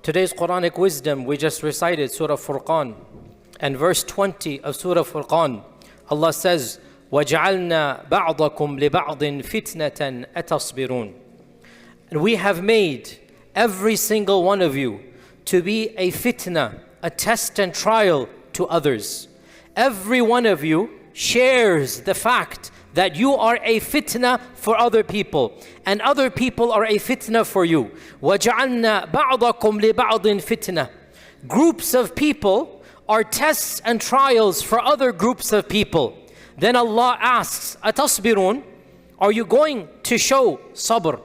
Today's Quranic wisdom, we just recited Surah Furqan and verse 20 of Surah Furqan. Allah says, وَجَعَلْنَا بَعْضَكُمْ لِبَعْضٍ فِتْنَةً أَتَصْبِرُونَ. And we have made every single one of you to be a fitna, a test and trial to others. Every one of you shares the fact that you are a fitna for other people, and other people are a fitna for you. وَجَعَلْنَا بَعْضَكُمْ لِبَعْضٍ فِتْنَةً. Groups of people are tests and trials for other groups of people. Then Allah asks, أَتَصْبِرُونَ? Are you going to show sabr?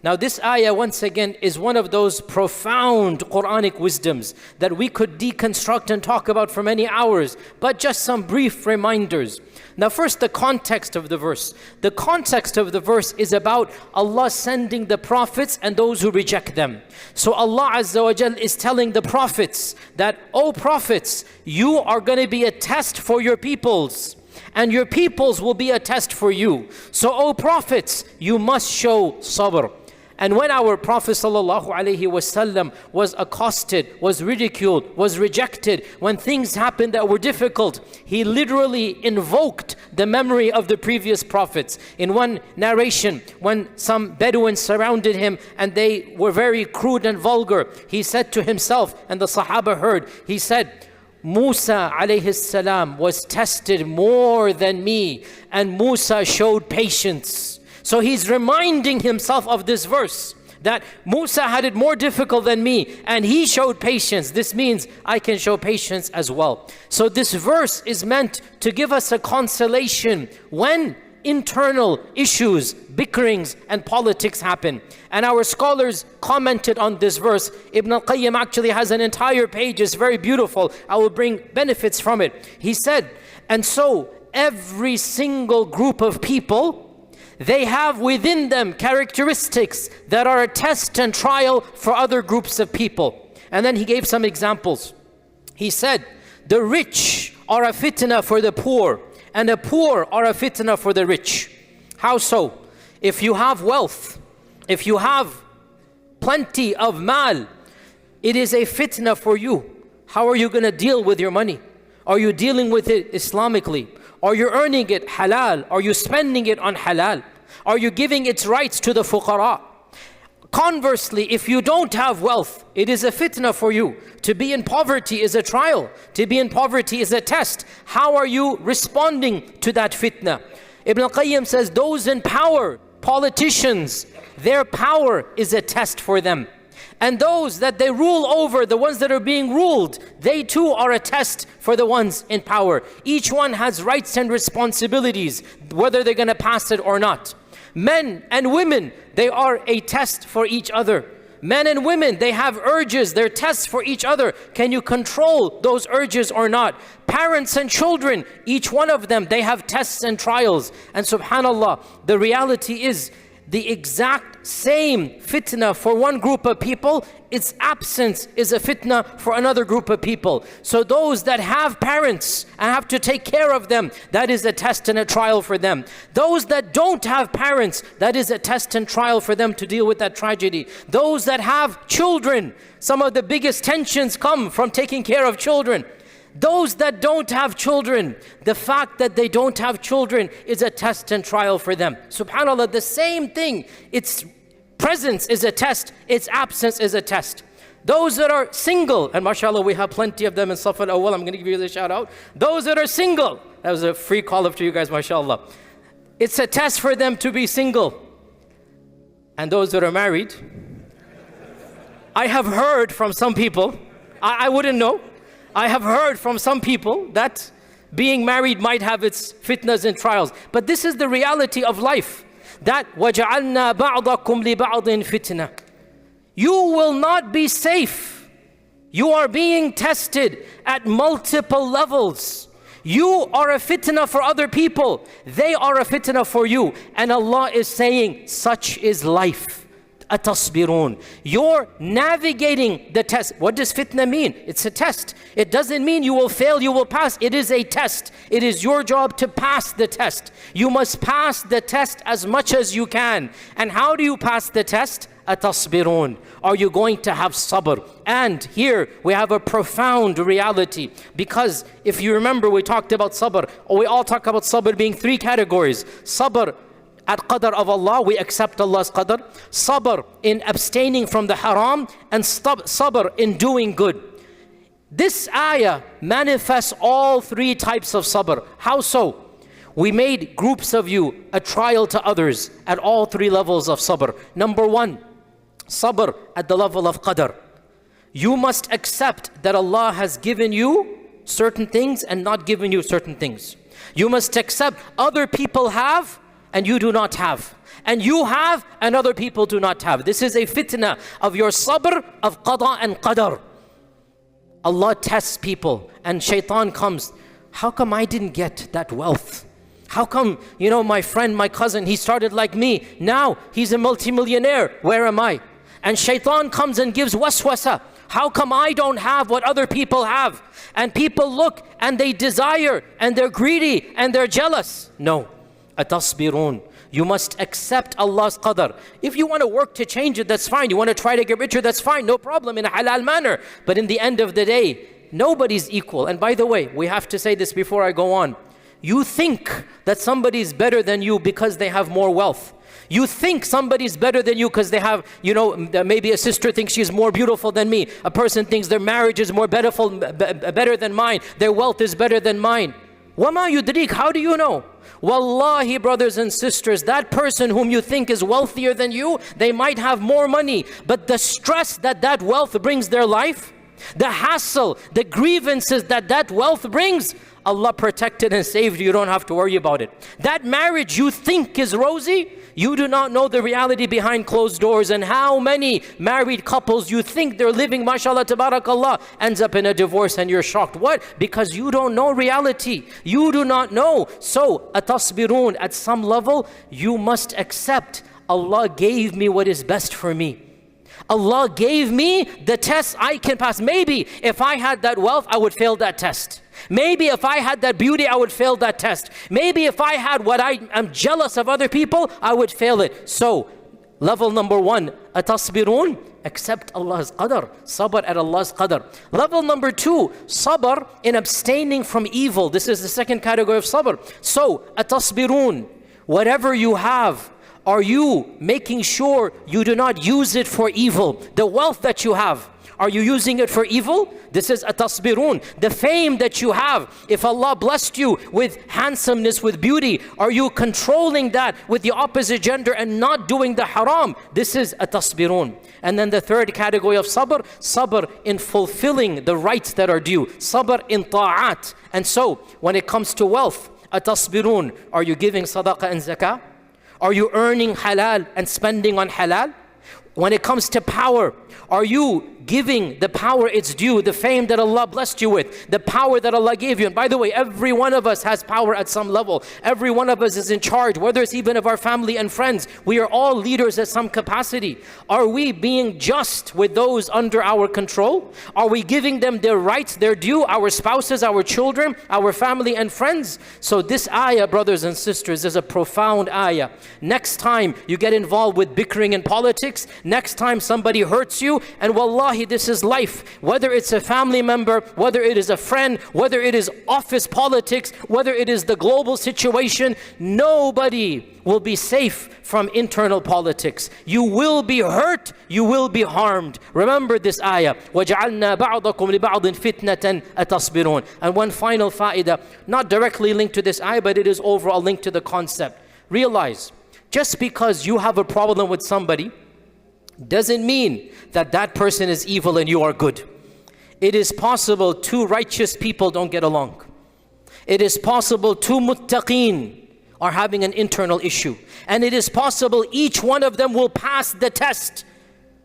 Now this ayah once again is one of those profound Quranic wisdoms that we could deconstruct and talk about for many hours, but just some brief reminders. Now first, the context of the verse. The context of the verse is about Allah sending the prophets and those who reject them. So Allah Azza wa Jal is telling the prophets that, oh prophets, you are going to be a test for your peoples, and your peoples will be a test for you. So, oh prophets, you must show sabr. And when our Prophet ﷺ was accosted, was ridiculed, was rejected, when things happened that were difficult, he literally invoked the memory of the previous prophets. In one narration, when some Bedouins surrounded him and they were very crude and vulgar, he said to himself, and the Sahaba heard, he said, Musa alayhi salam was tested more than me, and Musa showed patience. So he's reminding himself of this verse, that Musa had it more difficult than me, and he showed patience. This means I can show patience as well. So this verse is meant to give us a consolation when internal issues, bickerings, and politics happen. And our scholars commented on this verse. Ibn al-Qayyim actually has an entire page, it's very beautiful. I will bring benefits from it. He said, and so every single group of people, they have within them characteristics that are a test and trial for other groups of people. And then he gave some examples. He said, the rich are a fitna for the poor, and the poor are a fitna for the rich. How so? If you have wealth, if you have plenty of mal, it is a fitna for you. How are you going to deal with your money? Are you dealing with it Islamically? Are you earning it halal? Are you spending it on halal? Are you giving its rights to the fuqara? Conversely, if you don't have wealth, it is a fitna for you. To be in poverty is a trial. To be in poverty is a test. How are you responding to that fitna? Ibn al-Qayyim says those in power, politicians, their power is a test for them. And those that they rule over, the ones that are being ruled, they too are a test for the ones in power. Each one has rights and responsibilities, whether they're going to pass it or not. Men and women, they are a test for each other. Men and women, they have urges, they're tests for each other. Can you control those urges or not? Parents and children, each one of them, they have tests and trials. And subhanallah, the reality is, the exact same fitna for one group of people, its absence is a fitna for another group of people. So those that have parents and have to take care of them, that is a test and a trial for them. Those that don't have parents, that is a test and trial for them to deal with that tragedy. Those that have children, some of the biggest tensions come from taking care of children. Those that don't have children, the fact that they don't have children is a test and trial for them. SubhanAllah, the same thing. Its presence is a test, its absence is a test. Those that are single, and mashallah, we have plenty of them in Saf al-Awwal, I'm going to give you the shout out. Those that are single, that was a free call up to you guys, mashallah. It's a test for them to be single. And those that are married, I have heard from some people, I wouldn't know, I have heard from some people that being married might have its fitnas and trials. But this is the reality of life. That وَجَعَلْنَا بَعْضَكُمْ لِبَعْضٍ فِتْنَةً. You will not be safe. You are being tested at multiple levels. You are a fitna for other people. They are a fitna for you. And Allah is saying, such is life. أَتَصْبِرُونَ. You're navigating the test. What does fitna mean? It's a test. It doesn't mean you will fail, you will pass. It is a test. It is your job to pass the test. You must pass the test as much as you can. And how do you pass the test? أَتَصْبِرُونَ. are you going to have sabr? And here we have a profound reality, because if you remember, we talked about sabr, or we all talk about sabr being three categories. Sabr at qadr of Allah, we accept Allah's qadr. Sabr in abstaining from the haram, and sabr in doing good. This ayah manifests all three types of sabr. How so? We made groups of you a trial to others at all three levels of sabr. Number one, sabr at the level of qadr. You must accept that Allah has given you certain things and not given you certain things. You must accept other people have and you do not have. And you have and other people do not have. This is a fitna of your sabr of qada and qadr. Allah tests people and shaitan comes. How come I didn't get that wealth? How come, my friend, my cousin, he started like me. Now he's a multimillionaire. Where am I? And shaitan comes and gives waswasa. How come I don't have what other people have? And people look and they desire and they're greedy and they're jealous. No. Atasbirun. You must accept Allah's qadr. If you want to work to change it, that's fine. You want to try to get richer, that's fine. No problem, in a halal manner. But in the end of the day, nobody's equal. And by the way, we have to say this before I go on. You think that somebody's better than you because they have more wealth. You think somebody's better than you because they have, maybe a sister thinks she's more beautiful than me. A person thinks their marriage is more better than mine. Their wealth is better than mine. Wama yudrik, how do you know? Wallahi, brothers and sisters, that person whom you think is wealthier than you, they might have more money, but the stress that wealth brings their life, the hassle, the grievances that wealth brings, Allah protected and saved you. You don't have to worry about it. That marriage you think is rosy, you do not know the reality behind closed doors. And how many married couples you think they're living, mashallah, tabarakallah, ends up in a divorce and you're shocked. What? Because you don't know reality. You do not know. So, atasbirun, at some level, you must accept Allah gave me what is best for me. Allah gave me the test I can pass. Maybe if I had that wealth, I would fail that test. Maybe if I had that beauty, I would fail that test. Maybe if I had what I am jealous of other people, I would fail it. So, level number one, atasbirun, accept Allah's qadr, sabr at Allah's qadr. Level number two, sabr in abstaining from evil. This is the second category of sabr. So, atasbirun, whatever you have, are you making sure you do not use it for evil? The wealth that you have, are you using it for evil? This is atasbirun. The fame that you have, if Allah blessed you with handsomeness, with beauty, are you controlling that with the opposite gender and not doing the haram? This is atasbirun. And then the third category of sabr, sabr in fulfilling the rights that are due. Sabr in ta'at. And so, when it comes to wealth, atasbirun, are you giving sadaqah and zakah? Are you earning halal and spending on halal? When it comes to power, are you giving the power its due, the fame that Allah blessed you with, the power that Allah gave you? And by the way, every one of us has power at some level. Every one of us is in charge, whether it's even of our family and friends. We are all leaders at some capacity. Are we being just with those under our control? Are we giving them their rights, their due, our spouses, our children, our family and friends? So this ayah, brothers and sisters, is a profound ayah. Next time you get involved with bickering in politics, next time somebody hurts you, and wallahi, this is life. Whether it's a family member, whether it is a friend, whether it is office politics, whether it is the global situation, nobody will be safe from internal politics. You will be hurt, you will be harmed. Remember this ayah. وَجَعَلْنَا بَعْضَكُمْ لِبَعْضٍ فِتْنَةً أَتَصْبِرُونَ. And one final fa'idah, not directly linked to this ayah, but it is overall linked to the concept. Realize, just because you have a problem with somebody, doesn't mean that that person is evil and you are good. It is possible two righteous people don't get along. It is possible two muttaqeen are having an internal issue. And it is possible each one of them will pass the test.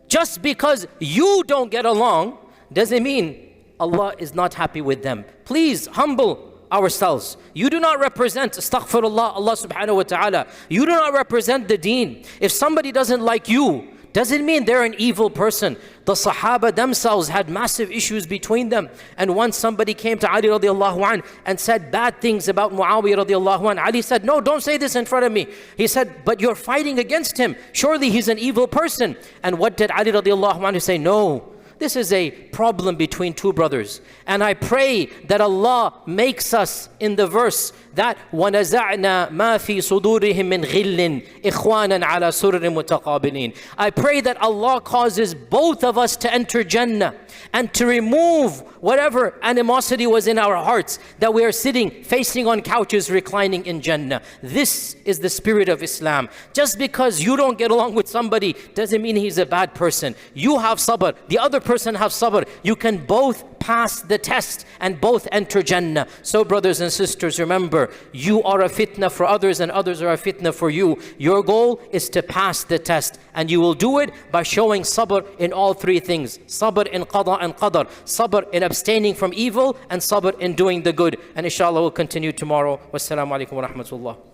Just because you don't get along doesn't mean Allah is not happy with them. Please humble ourselves. You do not represent, astaghfirullah, Allah subhanahu wa ta'ala. You do not represent the deen. If somebody doesn't like you, doesn't mean they're an evil person. The Sahaba themselves had massive issues between them. And once somebody came to Ali radiallahu anh and said bad things about Muawiyah radiallahu anh, Ali said, no, don't say this in front of me. He said, but you're fighting against him. Surely he's an evil person. And what did Ali radiallahu anh say? No. This is a problem between two brothers. And I pray that Allah makes us, in the verse, that وَنَزَعْنَا مَا فِي صُدُورِهِم مِّنْ غِلٍّ إِخْوَانًا عَلَى سُرُرٍ مُتَقَابِلِينَ. I pray that Allah causes both of us to enter Jannah and to remove whatever animosity was in our hearts, that we are sitting, facing on couches, reclining in Jannah. This is the spirit of Islam. Just because you don't get along with somebody doesn't mean he's a bad person. You have sabr, the other person have sabr. You can both pass the test and both enter Jannah. So brothers and sisters, remember, you are a fitna for others and others are a fitna for you. Your goal is to pass the test, and you will do it by showing sabr in all three things. Sabr in qada and qadr, sabr in abstaining from evil, and sabr in doing the good. And inshallah we'll continue tomorrow. Wassalamu alaikum wa rahmatullah.